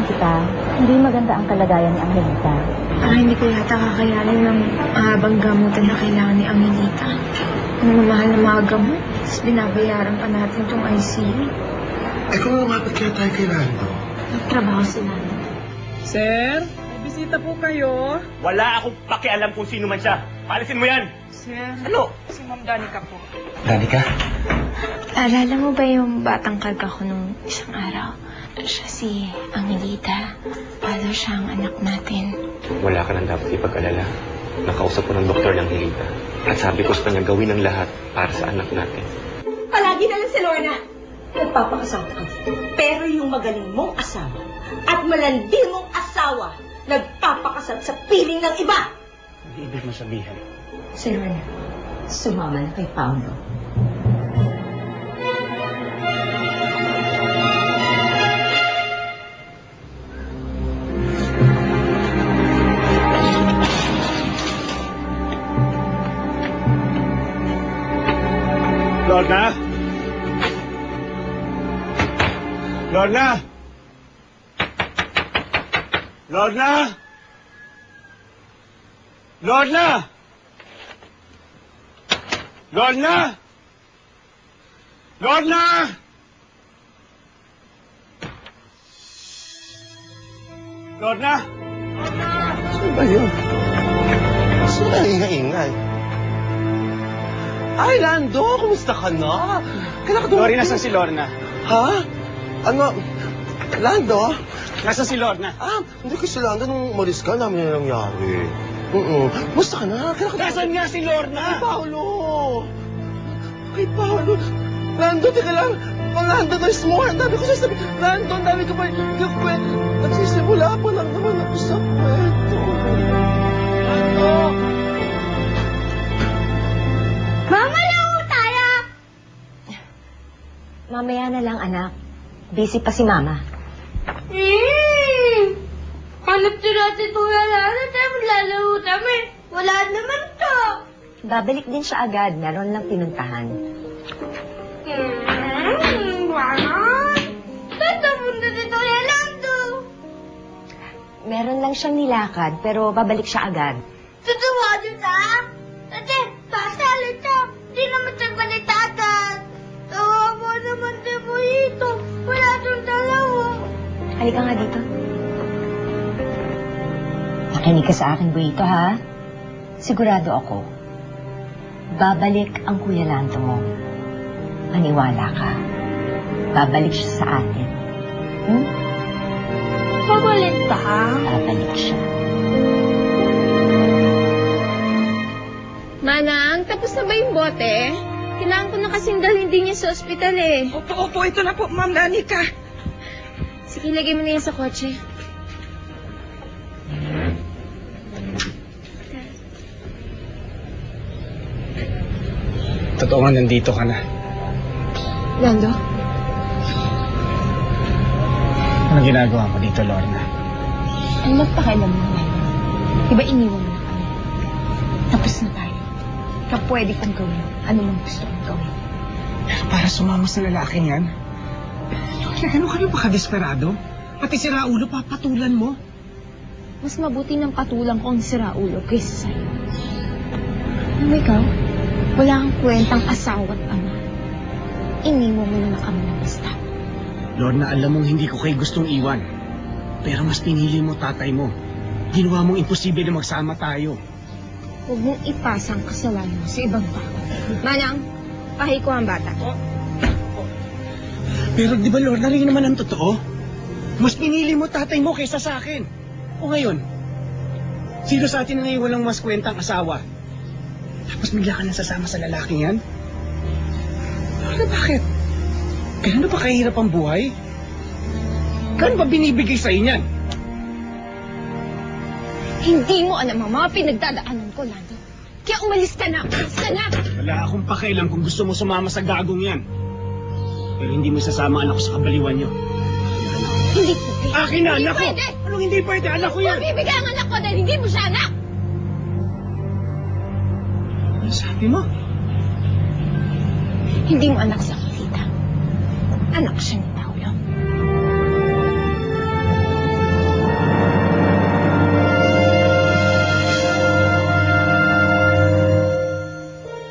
lang kita, hindi maganda ang kalagayan ni Angelita. Hindi ko yata kakayanin ng mahabang gamutan na kailangan ni Angelita. Ang mahal na mga gamot, tapos binabayaran pa natin itong ICU. Kung lumapit kaya tayo kay Lando? Nagtrabaho si Lando. Sir, may bisita po kayo. Wala akong pakialam kung sino man siya. Paalisin mo yan! Sir, Ano? si Ma'am Danica po. Danica? Alala mo ba yung batang karga ko nung isang araw? Siya si Angelita. Palo siya ang anak natin. Wala ka nang dapat ipag-alala. Nakausap ko ng doktor ng Hilita. At sabi ko sa kanya gawin ang lahat para sa anak natin. Palagi na lang si Lorna. Nagpapakasama ka dito. Pero yung magaling mong asawa at malandi mong asawa, nagpapakasal sa piling ng iba. Hindi ibig mo sabihin. Si Lorna, sumama na kay Paolo. Lorna! Lorna! Lorna! Lorna! Lorna! Lorna! Lorna! Saan ba yun? Saan na ingay-ingay? Ay, Lando! Kumusta ka na? Kailan ka dumating? Lori, nasan si Lorna? Ha? Ano? Lando? Nasan si Lorna? Hindi ko si Lando nung umalis ka namin na nangyari. Kumusta ka na? Kailan ka Nasaan nga si Lorna? Kay Paolo! Kay Paolo! Lando, teka lang! Oh, Lando, there's more! Ang dami ko sasabihin! Lando, ang dami ko pa yung kwento! Nagsisimula pa lang naman ako sa kwento! Lando! Mama, lang tayo! Mamaya na lang, anak. Busy pa si Mama. Hanap si natin ito lalala, tayo lalaro kami. Wala naman to. Babalik din siya agad. Meron lang pinuntahan. Wala. Tata punta dito lalando. Meron lang siyang nilakad, pero babalik siya agad. Tatawagan ka? Ate, pasalit ka. Di naman siya balitatan. Tawa naman si Buhito. Wala itong dalawa. Halika nga dito. Makinig ka sa akin, Buhito, ha? Sigurado ako. Babalik ang Kuya Lando mo. Maniwala ka. Babalik siya sa atin. Pabalik ka? Babalik siya. Manang, tapos na ba yung bote? Kailangan ko na kasing dalhin din niya sa ospital eh. Opo, ito na po, Ma'am Danica. Sige, lagay mo na yan sa kotse. Totoo nga, nandito ka na. Lando? Anong ginagawa mo dito, Lorna? Ang magpakailan mo na. Diba iniwan mo na kami? Tapos na tayo. Kaya pwede kong gawin ano mong gusto kong gawin. Pero para sumama sa lalaking yan, ano ka ba kadesperado? Pati si Raulo, papatulan mo. Mas mabuti ng patulang ko ang siraulo kaysa sa'yo. Ano ikaw? Wala kang kwentang asawa at ama. Iniwan mo na kami ng basta. Lorna, alam mong hindi ko kayo gustong iwan. Pero mas pinili mo tatay mo. Ginawa mong imposible na magsama tayo. Huwag mong ipasa ang kasalanan mo sa ibang tao. Manang, pahay ko ang bata. Pero di ba, Lorna, rin naman ang totoo? Mas pinili mo tatay mo kaysa sa akin. O ngayon, sino sa atin na ngayon walang mas kwentang asawa? Tapos bigla ka nang sasama sa lalaking yan? Lorna, bakit? Ganun ba kahirap ang buhay? Ganun ba binibigay sa inyan? Hindi mo alam ang mga pinagdadaanan ko, Lando. Kaya umalis ka na! Umalis ka na! Wala akong pakialam kung gusto mo sumama sa gagong yan. Pero hindi mo isasama anak ko sa kabaliwan niyo. Hindi pwede. Akin na, Hindi anak ko! pwede. Anong hindi pwede? Anak ko yan! Mabibigay ang anak ko dahil hindi mo siya anak! Ano sabi mo? Hindi mo anak sa Angelita. Anak siya ni